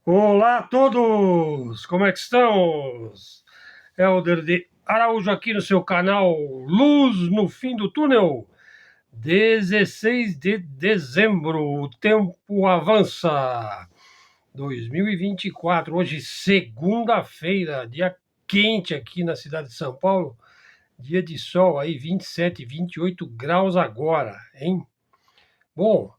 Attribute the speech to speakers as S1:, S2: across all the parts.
S1: Olá a todos! Como é que estamos? Helder de Araújo aqui no seu canal Luz no Fim do Túnel. 16 de dezembro, o tempo avança. 2024, hoje segunda-feira, dia quente aqui na cidade de São Paulo. Dia de sol aí, 27, 28 graus agora, hein? Bom,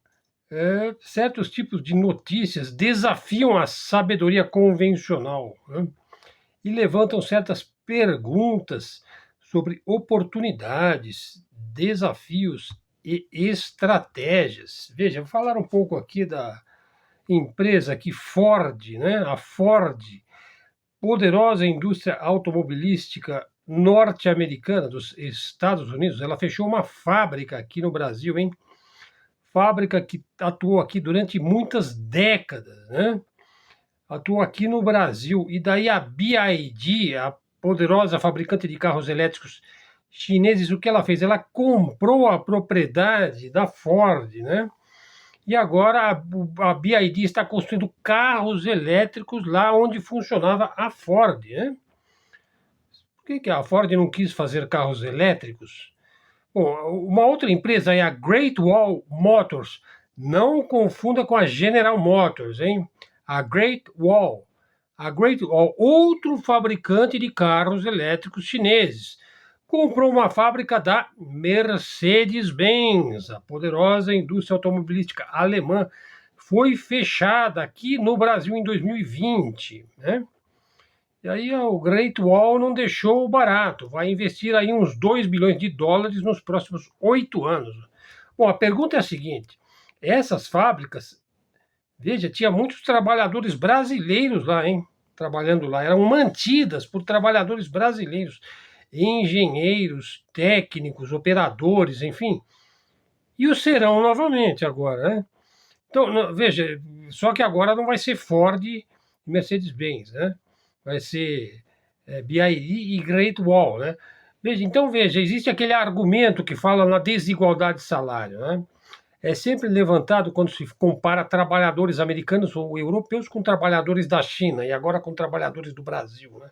S1: certos tipos de notícias desafiam a sabedoria convencional, né? E levantam certas perguntas sobre oportunidades, desafios e estratégias. Veja, vou falar um pouco aqui da empresa aqui, Ford, né? A Ford, poderosa indústria automobilística norte-americana dos Estados Unidos, ela fechou uma fábrica aqui no Brasil, hein? Fábrica que atuou aqui durante muitas décadas, né? Atuou aqui no Brasil. E daí a BYD, a poderosa fabricante de carros elétricos chineses, o que ela fez? Ela comprou a propriedade da Ford, né? E agora a BYD está construindo carros elétricos lá onde funcionava a Ford, né? Por que a Ford não quis fazer carros elétricos? Bom, uma outra empresa é a Great Wall Motors. Não confunda com a General Motors, hein? A Great Wall. A Great Wall, outro fabricante de carros elétricos chineses, comprou uma fábrica da Mercedes-Benz, a poderosa indústria automobilística alemã. Foi fechada aqui no Brasil em 2020, né? E aí o Great Wall não deixou barato, vai investir aí uns 2 bilhões de dólares nos próximos 8 anos. Bom, a pergunta é a seguinte: essas fábricas, veja, tinha muitos trabalhadores brasileiros lá, hein? Trabalhando lá, eram mantidas por trabalhadores brasileiros, engenheiros, técnicos, operadores, enfim. E o serão novamente agora, né? Então, veja, só que agora não vai ser Ford e Mercedes-Benz, né? Vai ser BYD e Great Wall, né? Veja, existe aquele argumento que fala na desigualdade de salário, né? É sempre levantado quando se compara trabalhadores americanos ou europeus com trabalhadores da China e agora com trabalhadores do Brasil, né?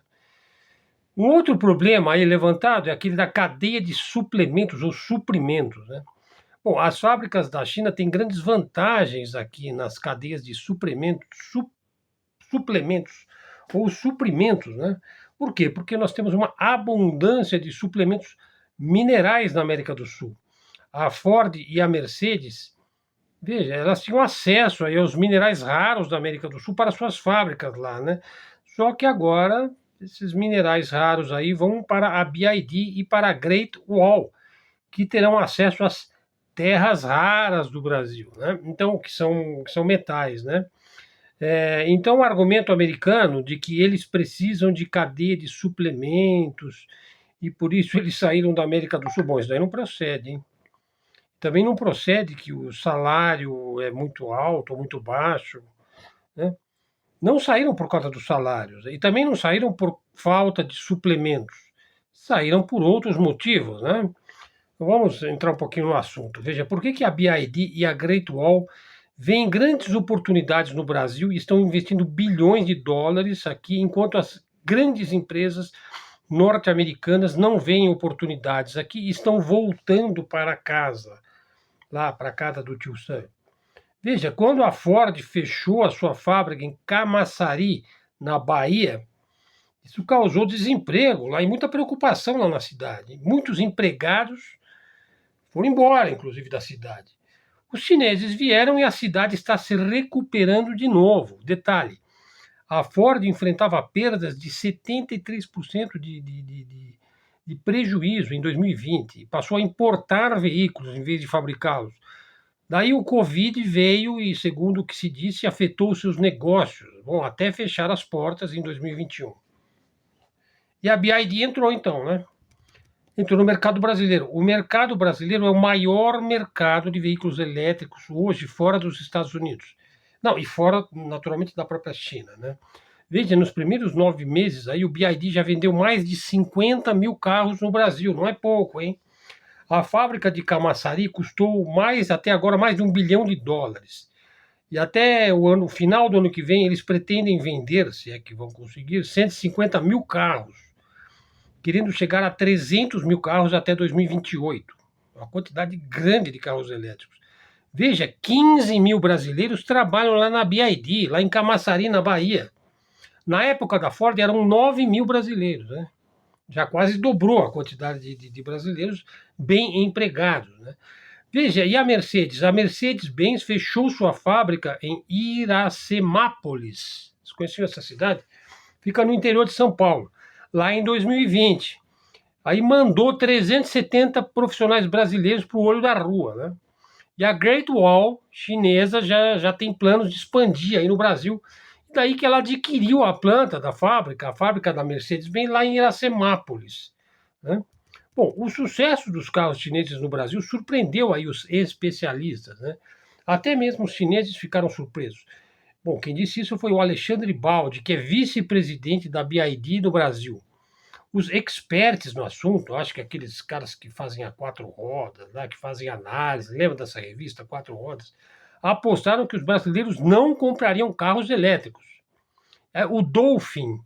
S1: Um outro problema aí levantado é aquele da cadeia de suplementos ou suprimentos, né? Bom, as fábricas da China têm grandes vantagens aqui nas cadeias de suplementos ou suprimentos, né? Por quê? Porque nós temos uma abundância de suplementos minerais na América do Sul. A Ford e a Mercedes, veja, elas tinham acesso aí aos minerais raros da América do Sul para suas fábricas lá, né? Só que agora esses minerais raros aí vão para a BYD e para a Great Wall, que terão acesso às terras raras do Brasil, né? Então, que são metais, né? Então, o argumento americano de que eles precisam de cadeia de suplementos e por isso eles saíram da América do Sul, bom, isso daí não procede, hein? Também não procede que o salário é muito alto ou muito baixo, né? Não saíram por causa dos salários e também não saíram por falta de suplementos, saíram por outros motivos, né? Vamos entrar um pouquinho no assunto. Veja, por que que a BYD e a Great Wall veem grandes oportunidades no Brasil e estão investindo bilhões de dólares aqui, enquanto as grandes empresas norte-americanas não veem oportunidades aqui e estão voltando para casa, lá para a casa do tio Sam. Veja, quando a Ford fechou a sua fábrica em Camaçari, na Bahia, isso causou desemprego lá e muita preocupação lá na cidade. Muitos empregados foram embora, inclusive, da cidade. Os chineses vieram e a cidade está se recuperando de novo. Detalhe: a Ford enfrentava perdas de 73% de prejuízo em 2020 e passou a importar veículos em vez de fabricá-los. Daí o Covid veio e, segundo o que se disse, afetou seus negócios, bom, até fechar as portas em 2021. E a BYD entrou então, né? Entrou no mercado brasileiro. O mercado brasileiro é o maior mercado de veículos elétricos hoje fora dos Estados Unidos. Não, e fora, naturalmente, da própria China, né? Veja, nos primeiros 9 meses, aí o BYD já vendeu mais de 50 mil carros no Brasil. Não é pouco, hein? A fábrica de Camaçari custou até agora mais de 1 bilhão de dólares. E até o final do ano que vem, eles pretendem vender, se é que vão conseguir, 150 mil carros, querendo chegar a 300 mil carros até 2028. Uma quantidade grande de carros elétricos. Veja, 15 mil brasileiros trabalham lá na BYD, lá em Camaçari, na Bahia. Na época da Ford, eram 9 mil brasileiros, né? Já quase dobrou a quantidade de brasileiros bem empregados, né? Veja, e a Mercedes? A Mercedes-Benz fechou sua fábrica em Iracemápolis. Vocês conheciam essa cidade? Fica no interior de São Paulo, lá em 2020. Aí mandou 370 profissionais brasileiros para o olho da rua, né? E a Great Wall chinesa já tem planos de expandir aí no Brasil. Daí que ela adquiriu a planta da fábrica, a fábrica da Mercedes-Benz, lá em Iracemápolis, né? Bom, o sucesso dos carros chineses no Brasil surpreendeu aí os especialistas, né? Até mesmo os chineses ficaram surpresos. Bom, quem disse isso foi o Alexandre Baldi, que é vice-presidente da BYD no Brasil. Os experts no assunto, acho que aqueles caras que fazem a quatro rodas, né, que fazem análise, lembra dessa revista Quatro Rodas, apostaram que os brasileiros não comprariam carros elétricos. O Dolphin,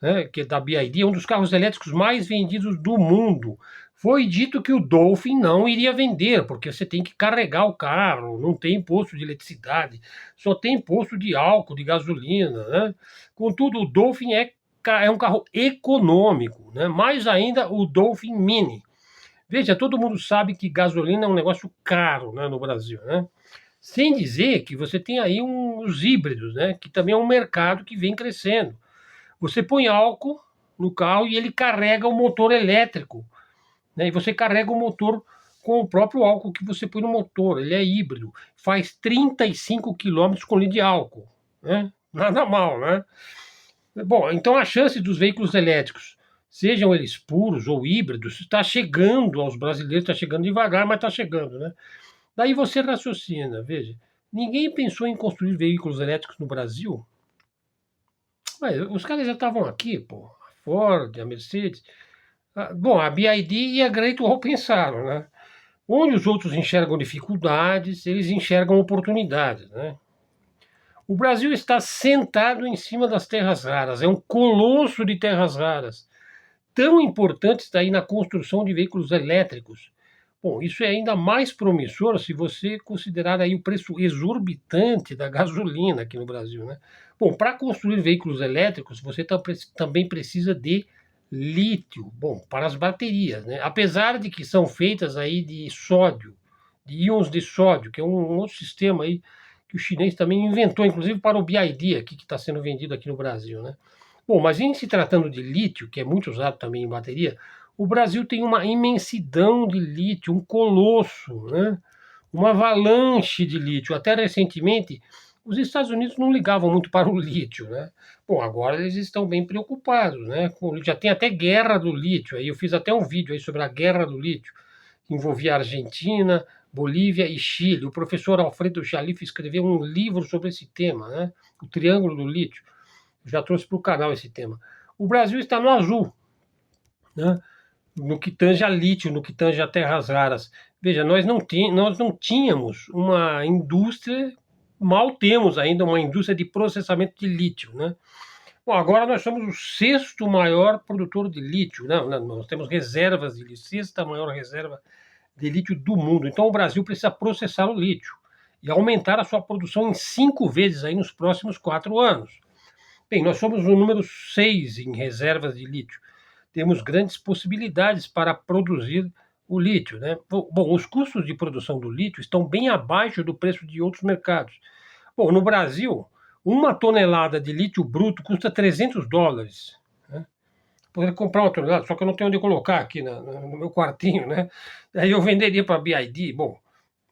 S1: né, que é da BYD, é um dos carros elétricos mais vendidos do mundo. Foi dito que o Dolphin não iria vender, porque você tem que carregar o carro, não tem imposto de eletricidade, só tem imposto de álcool, de gasolina, né? Contudo, o Dolphin é um carro econômico, né? Mais ainda o Dolphin Mini. Veja, todo mundo sabe que gasolina é um negócio caro, né, no Brasil, né? Sem dizer que você tem aí os híbridos, né, que também é um mercado que vem crescendo. Você põe álcool no carro e ele carrega o motor elétrico, né? E você carrega o motor com o próprio álcool que você põe no motor. Ele é híbrido, faz 35 quilômetros com litro de álcool, né? Nada mal, né? Bom, então a chance dos veículos elétricos, sejam eles puros ou híbridos, está chegando aos brasileiros, está chegando devagar, mas está chegando, né? Daí você raciocina, veja, ninguém pensou em construir veículos elétricos no Brasil. Mas os caras já estavam aqui, pô. A Ford, a Mercedes. Bom, a BYD e a Great Wall pensaram, né? Onde os outros enxergam dificuldades, eles enxergam oportunidades, né? O Brasil está sentado em cima das terras raras, é um colosso de terras raras, tão importantes aí na construção de veículos elétricos. Bom, isso é ainda mais promissor se você considerar aí o preço exorbitante da gasolina aqui no Brasil, né? Bom, para construir veículos elétricos, você também precisa de lítio, bom, para as baterias, né? Apesar de que são feitas aí de sódio, de íons de sódio, que é um outro sistema aí que o chinês também inventou, inclusive para o BYD aqui, que está sendo vendido aqui no Brasil, né? Bom, mas em se tratando de lítio, que é muito usado também em bateria, o Brasil tem uma imensidão de lítio, um colosso, né? Uma avalanche de lítio. Até recentemente, os Estados Unidos não ligavam muito para o lítio, né? Bom, agora eles estão bem preocupados, né? Já tem até guerra do lítio. Aí eu fiz até um vídeo aí sobre a guerra do lítio, que envolvia a Argentina, Bolívia e Chile. O professor Alfredo Jalife escreveu um livro sobre esse tema, né? O Triângulo do Lítio. Eu já trouxe para o canal esse tema. O Brasil está no azul, né? No que tange a lítio, no que tange a terras raras. Veja, nós não tínhamos uma indústria, mal temos ainda uma indústria de processamento de lítio, né? Bom, agora nós somos o sexto maior produtor de lítio, né? Nós temos reservas de lítio, sexta maior reserva de lítio do mundo. Então o Brasil precisa processar o lítio e aumentar a sua produção em 5 vezes aí nos próximos 4 anos. Bem, nós somos o número 6 em reservas de lítio. Temos grandes possibilidades para produzir o lítio, né? Bom, os custos de produção do lítio estão bem abaixo do preço de outros mercados. Bom, no Brasil, uma tonelada de lítio bruto custa $300, né? Poderia comprar uma tonelada, só que eu não tenho onde colocar aqui no meu quartinho, né? Aí eu venderia para a BYD. Bom,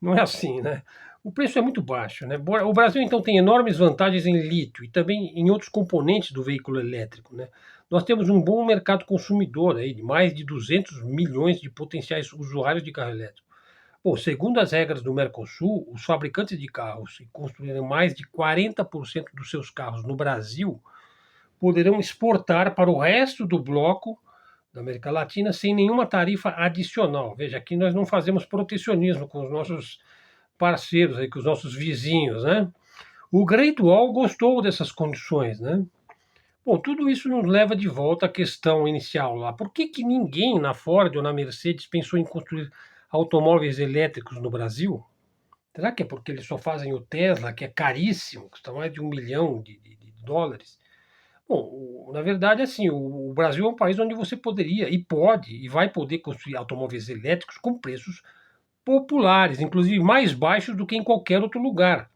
S1: não é assim, né? O preço é muito baixo, né? O Brasil, então, tem enormes vantagens em lítio e também em outros componentes do veículo elétrico, né? Nós temos um bom mercado consumidor aí, de mais de 200 milhões de potenciais usuários de carro elétrico. Bom, segundo as regras do Mercosul, os fabricantes de carros que construírem mais de 40% dos seus carros no Brasil poderão exportar para o resto do bloco da América Latina sem nenhuma tarifa adicional. Veja, aqui nós não fazemos protecionismo com os nossos parceiros, aí, com os nossos vizinhos, né? O Great Wall gostou dessas condições, né? Bom, tudo isso nos leva de volta à questão inicial lá. Por que que ninguém na Ford ou na Mercedes pensou em construir automóveis elétricos no Brasil? Será que é porque eles só fazem o Tesla, que é caríssimo, custa mais de 1 milhão de dólares? Bom, na verdade, assim, o Brasil é um país onde você poderia, e pode, e vai poder construir automóveis elétricos com preços populares, inclusive mais baixos do que em qualquer outro lugar,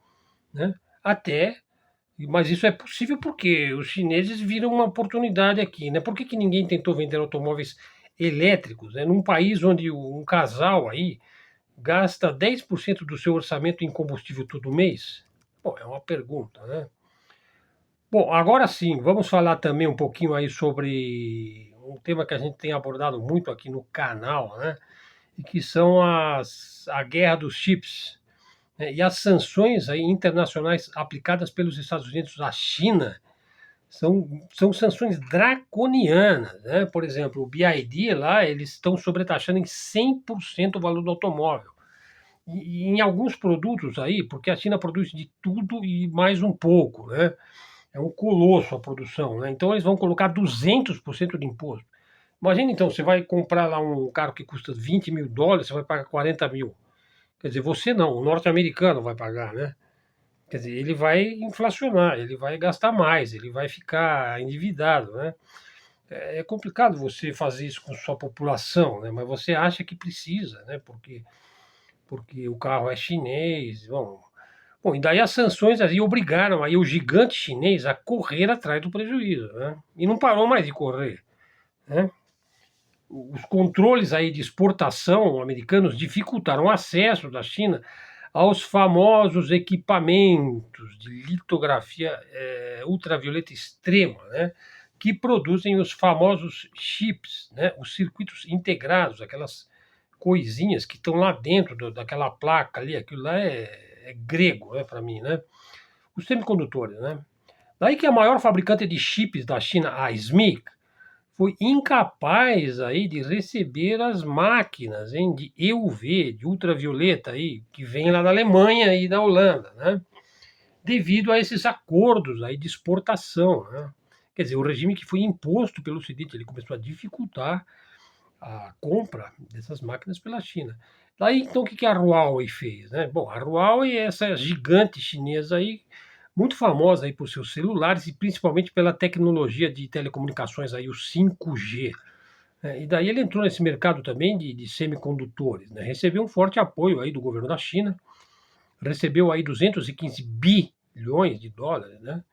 S1: né? Até, mas isso é possível porque os chineses viram uma oportunidade aqui, né? Por que que ninguém tentou vender automóveis elétricos, né? Num país onde um casal aí gasta 10% do seu orçamento em combustível todo mês? Bom, é uma pergunta, né? Bom, agora sim, vamos falar também um pouquinho aí sobre um tema que a gente tem abordado muito aqui no canal, né? E que são a guerra dos chips, né? E as sanções aí internacionais aplicadas pelos Estados Unidos à China são sanções draconianas, né? Por exemplo, o BYD lá, eles estão sobretaxando em 100% o valor do automóvel. E em alguns produtos aí, porque a China produz de tudo e mais um pouco, né? É um colosso a produção, né? Então eles vão colocar 200% de imposto. Imagina então, você vai comprar lá um carro que custa US$ 20.000, você vai pagar 40 mil. Quer dizer, você não, o norte-americano vai pagar, né? Quer dizer, ele vai inflacionar, ele vai gastar mais, ele vai ficar endividado, né? É complicado você fazer isso com sua população, né? Mas você acha que precisa, né? Porque o carro é chinês, bom, e daí as sanções aí obrigaram aí o gigante chinês a correr atrás do prejuízo, né? E não parou mais de correr, né? Os controles aí de exportação americanos dificultaram o acesso da China aos famosos equipamentos de litografia ultravioleta extrema, né? Que produzem os famosos chips, né? Os circuitos integrados, aquelas coisinhas que estão lá dentro daquela placa ali, aquilo lá é grego, né, para mim, né? Os semicondutores, né? Daí que a maior fabricante de chips da China, a SMIC, foi incapaz aí de receber as máquinas, hein, de EUV, de ultravioleta aí, que vem lá da Alemanha e da Holanda, né? Devido a esses acordos aí de exportação, né? Quer dizer, o regime que foi imposto pelo Ocidente, ele começou a dificultar a compra dessas máquinas pela China. Daí, então, o que a Huawei fez, né? Bom, a Huawei é essa gigante chinesa aí, muito famosa aí por seus celulares e principalmente pela tecnologia de telecomunicações aí, o 5G. Né? E daí ele entrou nesse mercado também de semicondutores, né? Recebeu um forte apoio aí do governo da China, recebeu aí 215 bilhões de dólares, né?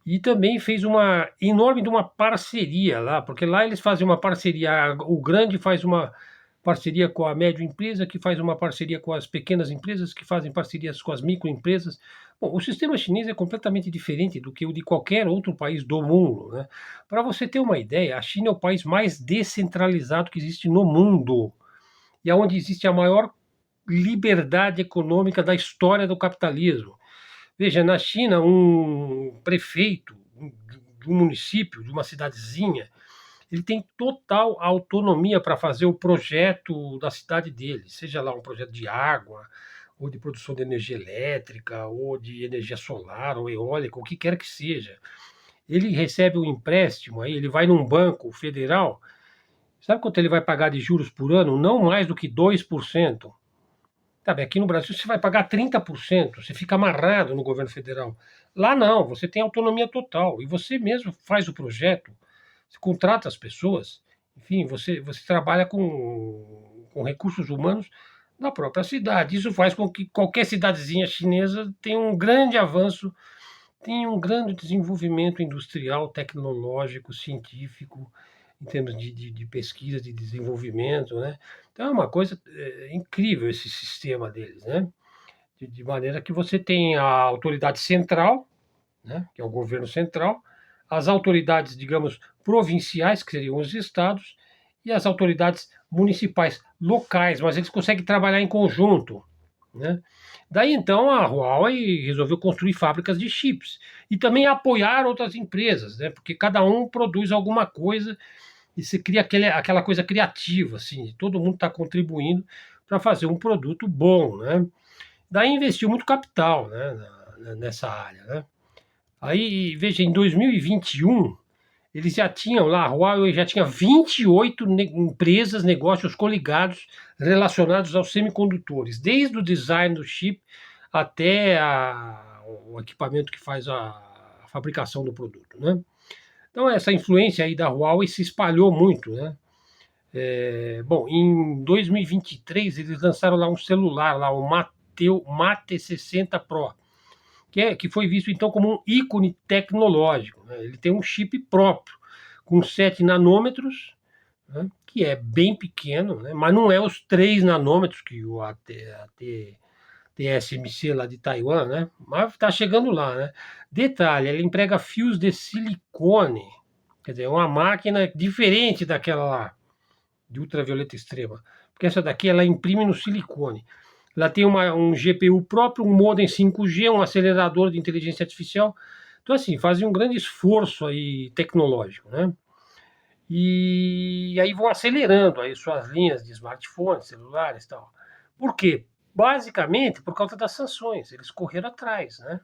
S1: E também fez uma enorme de uma parceria lá, porque lá eles fazem uma parceria, o grande faz uma parceria com a média empresa, que faz uma parceria com as pequenas empresas, que fazem parcerias com as microempresas. Bom, o sistema chinês é completamente diferente do que o de qualquer outro país do mundo, né? Para você ter uma ideia, a China é o país mais descentralizado que existe no mundo e é onde existe a maior liberdade econômica da história do capitalismo. Veja, na China, um prefeito de um município, de uma cidadezinha, ele tem total autonomia para fazer o projeto da cidade dele, seja lá um projeto de água, ou de produção de energia elétrica, ou de energia solar, ou eólica, o que quer que seja. Ele recebe um empréstimo, aí ele vai num banco federal, sabe quanto ele vai pagar de juros por ano? Não mais do que 2%. Sabe, aqui no Brasil você vai pagar 30%, você fica amarrado no governo federal. Lá não, você tem autonomia total e você mesmo faz o projeto, você contrata as pessoas, enfim, você trabalha com recursos humanos na própria cidade. Isso faz com que qualquer cidadezinha chinesa tenha um grande avanço, tenha um grande desenvolvimento industrial, tecnológico, científico, em termos de pesquisa, de desenvolvimento, né? Então é uma coisa incrível esse sistema deles, né? De maneira que você tem a autoridade central, né? Que é o governo central, as autoridades, digamos, provinciais, que seriam os estados, e as autoridades municipais locais, mas eles conseguem trabalhar em conjunto, né? Daí então a Huawei resolveu construir fábricas de chips e também apoiar outras empresas, né? Porque cada um produz alguma coisa e se cria aquela coisa criativa, assim, todo mundo está contribuindo para fazer um produto bom, né? Daí investiu muito capital, né? nessa área, né? Aí, veja, em 2021, eles já tinham lá, a Huawei já tinha 28 empresas, negócios coligados relacionados aos semicondutores, desde o design do chip até o equipamento que faz a fabricação do produto, né? Então, essa influência aí da Huawei se espalhou muito, né? Bom, em 2023, eles lançaram lá um celular, lá, o Mate 60 Pro, que foi visto então como um ícone tecnológico, né? Ele tem um chip próprio, com 7 nanômetros, né? Que é bem pequeno, né? Mas não é os 3 nanômetros que o TSMC lá de Taiwan, né? Mas está chegando lá, né? Detalhe, ele emprega fios de silicone, quer dizer, é uma máquina diferente daquela lá, de ultravioleta extrema, porque essa daqui ela imprime no silicone. Ela tem um GPU próprio, um modem 5G, um acelerador de inteligência artificial. Então, assim, fazem um grande esforço aí tecnológico, né? E aí vão acelerando aí suas linhas de smartphones, celulares e tal. Por quê? Basicamente por causa das sanções. Eles correram atrás, né?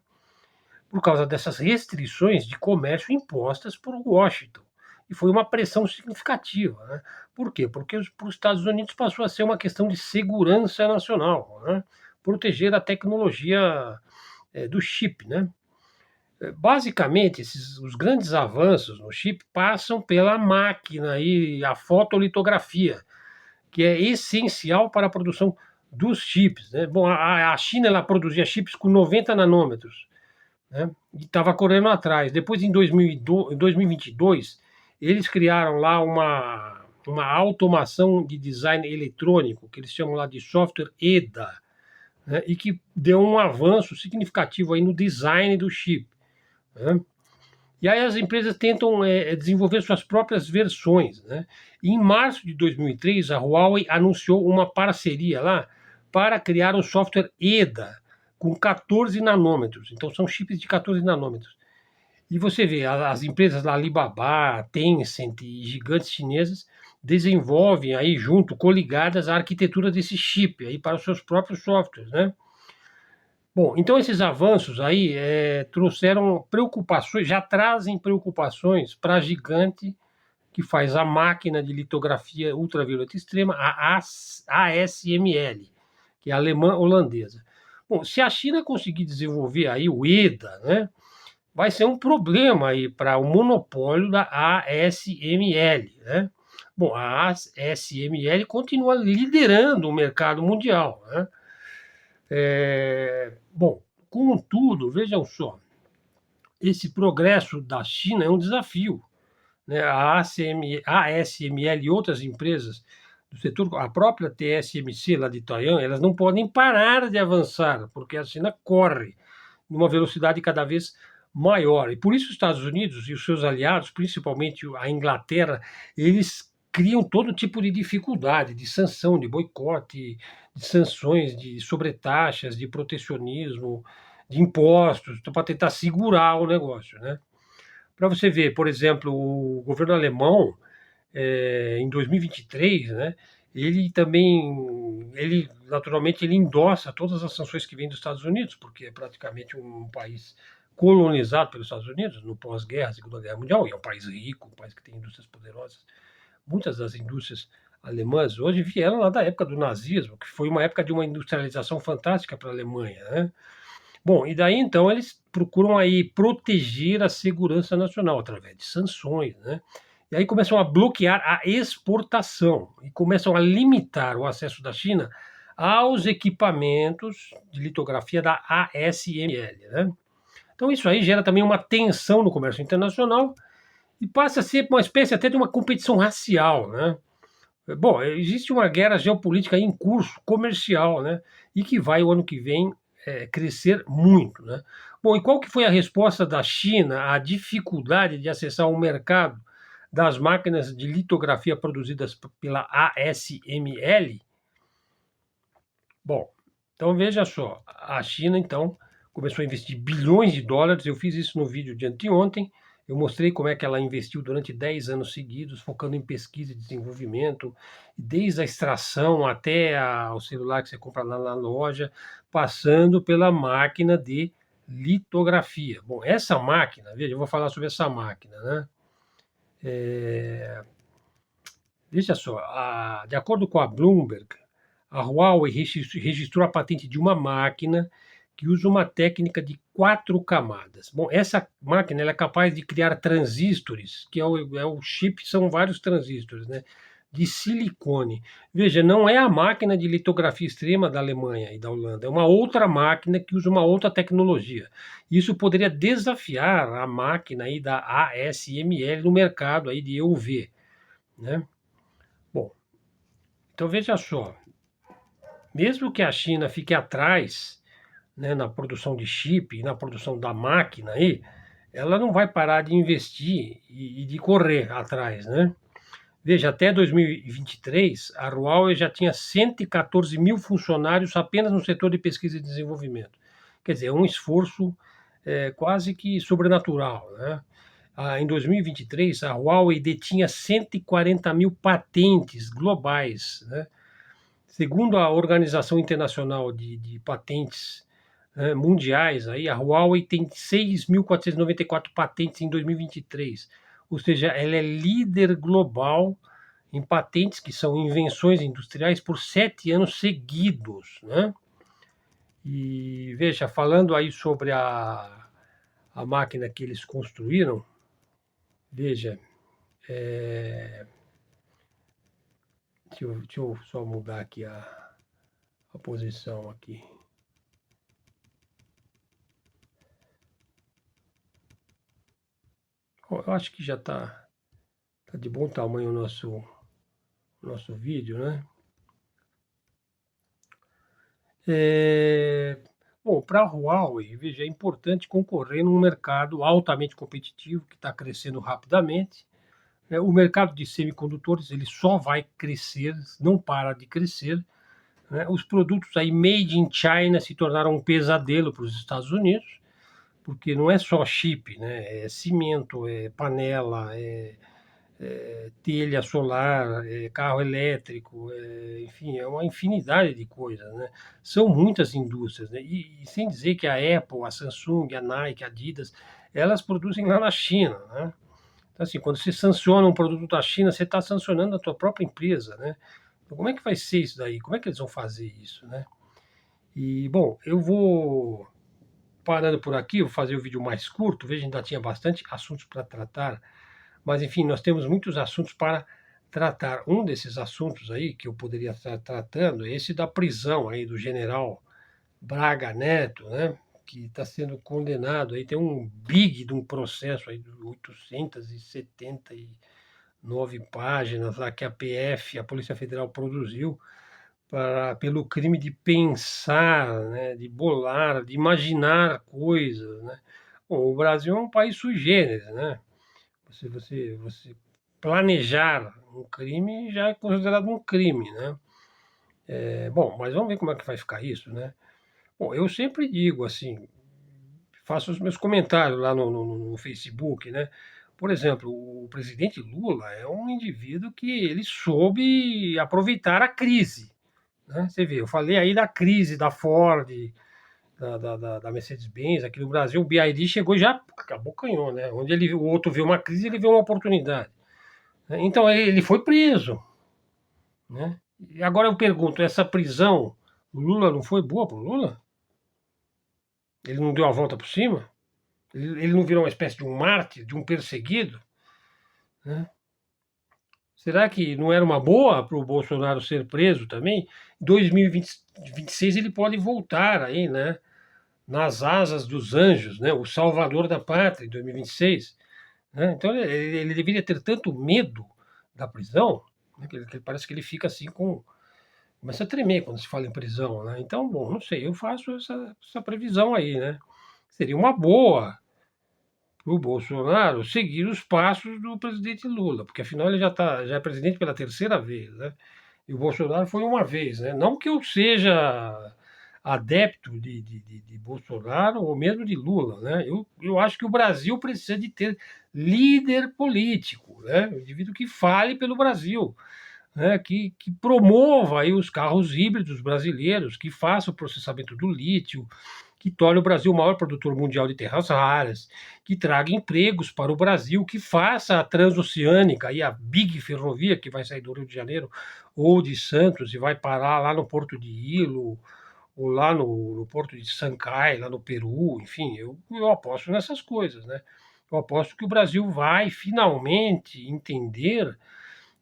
S1: Por causa dessas restrições de comércio impostas por Washington. E foi uma pressão significativa, né? Por quê? Porque para os Estados Unidos passou a ser uma questão de segurança nacional, né? Proteger a tecnologia do chip, né? Basicamente, os grandes avanços no chip passam pela máquina e a fotolitografia, que é essencial para a produção dos chips, né? Bom, a China ela produzia chips com 90 nanômetros, né? E estava correndo atrás. Depois, em 2022, eles criaram lá uma automação de design eletrônico, que eles chamam lá de software EDA, né? E que deu um avanço significativo aí no design do chip, né? E aí as empresas tentam desenvolver suas próprias versões, né? E em março de 2003, a Huawei anunciou uma parceria lá para criar o software EDA com 14 nanômetros. Então são chips de 14 nanômetros. E você vê, as empresas lá, Alibaba, Tencent e gigantes chinesas desenvolvem aí junto, coligadas, a arquitetura desse chip aí para os seus próprios softwares, né? Bom, então esses avanços aí trouxeram preocupações, já trazem preocupações para a gigante que faz a máquina de litografia ultravioleta extrema, a ASML, que é alemã holandesa. Bom, se a China conseguir desenvolver aí o EDA, né, vai ser um problema aí para o monopólio da ASML, né? Bom, a ASML continua liderando o mercado mundial, né? Bom, contudo, vejam só, esse progresso da China é um desafio, né? A ASML e outras empresas do setor, a própria TSMC lá de Taiwan, elas não podem parar de avançar, porque a China corre numa velocidade cada vez maior. E por isso os Estados Unidos e os seus aliados, principalmente a Inglaterra, eles criam todo tipo de dificuldade, de sanção, de boicote, de sanções, de sobretaxas, de protecionismo, de impostos, para tentar segurar o negócio, né? Para você ver, por exemplo, o governo alemão, em 2023, né, ele também, ele naturalmente, ele endossa todas as sanções que vêm dos Estados Unidos, porque é praticamente um país colonizado pelos Estados Unidos no pós-guerra, Segunda Guerra Mundial, e é um país rico, um país que tem indústrias poderosas. Muitas das indústrias alemãs hoje vieram lá da época do nazismo, que foi uma época de uma industrialização fantástica para a Alemanha, né? Bom, e daí então eles procuram aí proteger a segurança nacional através de sanções, né? E aí começam a bloquear a exportação e começam a limitar o acesso da China aos equipamentos de litografia da ASML, né? Então isso aí gera também uma tensão no comércio internacional e passa a ser uma espécie até de uma competição racial, né? Bom, existe uma guerra geopolítica em curso, comercial, né? E que vai o ano que vem crescer muito, né? Bom, e qual que foi a resposta da China à dificuldade de acessar o mercado das máquinas de litografia produzidas pela ASML? Bom, então veja só, a China então começou a investir bilhões de dólares, eu fiz isso no vídeo de anteontem, eu mostrei como é que ela investiu durante 10 anos seguidos, focando em pesquisa e desenvolvimento, desde a extração até o celular que você compra lá na loja, passando pela máquina de litografia. Bom, essa máquina, veja, eu vou falar sobre essa máquina, né? Veja só, de acordo com a Bloomberg, a Huawei registrou a patente de uma máquina que usa uma técnica de 4 camadas. Bom, essa máquina ela é capaz de criar transistores, que é o chip, são vários transistores, né? De silicone. Veja, não é a máquina de litografia extrema da Alemanha e da Holanda, é uma outra máquina que usa uma outra tecnologia. Isso poderia desafiar a máquina aí da ASML no mercado aí de EUV, né? Bom, então veja só, mesmo que a China fique atrás, né, na produção de chip e na produção da máquina aí, ela não vai parar de investir e de correr atrás, né? Veja, até 2023, a Huawei já tinha 114 mil funcionários apenas no setor de pesquisa e desenvolvimento. Quer dizer, é um esforço quase que sobrenatural, né? Em 2023, a Huawei detinha 140 mil patentes globais, né? Segundo a Organização Internacional de Patentes mundiais, aí, a Huawei tem 6.494 patentes em 2023, ou seja, ela é líder global em patentes, que são invenções industriais, por 7 anos seguidos, né? E veja, falando aí sobre a máquina que eles construíram, veja, deixa eu só mudar aqui a posição aqui. Eu acho que já está de bom tamanho o nosso vídeo, né? Bom, para a Huawei, veja, é importante concorrer num mercado altamente competitivo que está crescendo rapidamente. O mercado de semicondutores ele só vai crescer, não para de crescer, né? Os produtos aí made in China se tornaram um pesadelo para os Estados Unidos, porque não é só chip, né? É cimento, é panela, telha solar, carro elétrico, enfim, é uma infinidade de coisas, né? São muitas indústrias, né? E sem dizer que a Apple, a Samsung, a Nike, a Adidas, elas produzem lá na China, né? Então, assim, quando você sanciona um produto da China, você está sancionando a tua própria empresa, né? Então, como é que vai ser isso daí? Como é que eles vão fazer isso, né? E, bom, eu vou parando por aqui, vou fazer o vídeo mais curto, veja, ainda tinha bastante assuntos para tratar, mas, enfim, nós temos muitos assuntos para tratar. Um desses assuntos aí que eu poderia estar tratando é esse da prisão aí do general Braga Neto, né? Que está sendo condenado aí, tem um big de um processo aí de 879 páginas lá que a PF, a Polícia Federal, produziu pelo crime de pensar, né, de bolar, de imaginar coisas, né? Bom, o Brasil é um país sui generis, né? Você planejar um crime já é considerado um crime, né? Bom, mas vamos ver como é que vai ficar isso, né? Bom, eu sempre digo assim, faço os meus comentários lá no Facebook, né? Por exemplo, o presidente Lula é um indivíduo que ele soube aproveitar a crise, né? Você vê, eu falei aí da crise da Ford, da Mercedes-Benz aqui no Brasil, o BYD chegou e já abocanhou, né? Onde o outro viu uma crise, ele viu uma oportunidade, né? Então ele foi preso, né? E agora eu pergunto, essa prisão, o Lula não foi boa para o Lula? Ele não deu a volta por cima? Ele não virou uma espécie de um mártir, de um perseguido, né? Será que não era uma boa para o Bolsonaro ser preso também? Em 2026 ele pode voltar aí, né? Nas asas dos anjos, né? O salvador da pátria em 2026. Né? Então ele deveria ter tanto medo da prisão, né? Que parece que ele fica assim começa a tremer quando se fala em prisão, né? Então, bom, não sei, eu faço essa previsão aí, né? Seria uma boa para o Bolsonaro seguir os passos do presidente Lula, porque afinal ele já é presidente pela terceira vez, né? E o Bolsonaro foi uma vez, né? Não que eu seja adepto de Bolsonaro ou mesmo de Lula, né? Eu acho que o Brasil precisa de ter líder político, né? Um indivíduo que fale pelo Brasil, né? Que promova aí os carros híbridos brasileiros, que faça o processamento do lítio, que torne o Brasil o maior produtor mundial de terras raras, que traga empregos para o Brasil, que faça a transoceânica e a Big Ferrovia, que vai sair do Rio de Janeiro ou de Santos e vai parar lá no Porto de Ilo, ou lá no Porto de Sancai, lá no Peru, enfim, eu aposto nessas coisas, né? Eu aposto que o Brasil vai finalmente entender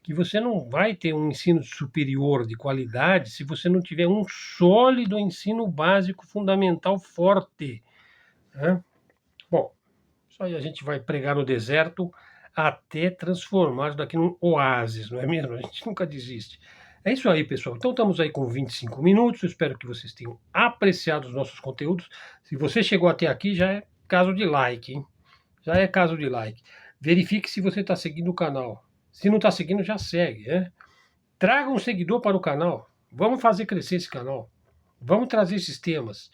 S1: que você não vai ter um ensino superior de qualidade se você não tiver um sólido ensino básico fundamental forte, né? Bom, isso aí a gente vai pregar no deserto até transformar isso daqui num oásis, não é mesmo? A gente nunca desiste. É isso aí, pessoal. Então estamos aí com 25 minutos. Eu espero que vocês tenham apreciado os nossos conteúdos. Se você chegou até aqui, já é caso de like, hein? Já é caso de like. Verifique se você está seguindo o canal. Se não está seguindo, já segue, né? Traga um seguidor para o canal. Vamos fazer crescer esse canal. Vamos trazer esses temas.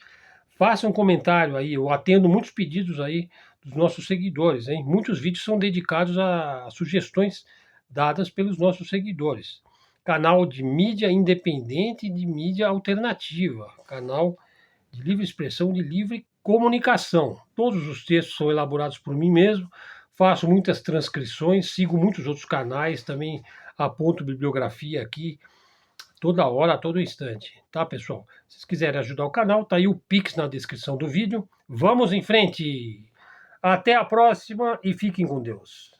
S1: Faça um comentário aí. Eu atendo muitos pedidos aí dos nossos seguidores, hein? Muitos vídeos são dedicados a sugestões dadas pelos nossos seguidores. Canal de mídia independente e de mídia alternativa. Canal de livre expressão, de livre comunicação. Todos os textos são elaborados por mim mesmo. Faço muitas transcrições, sigo muitos outros canais, também aponto bibliografia aqui toda hora, a todo instante, tá, pessoal? Se vocês quiserem ajudar o canal, tá aí o Pix na descrição do vídeo. Vamos em frente! Até a próxima e fiquem com Deus.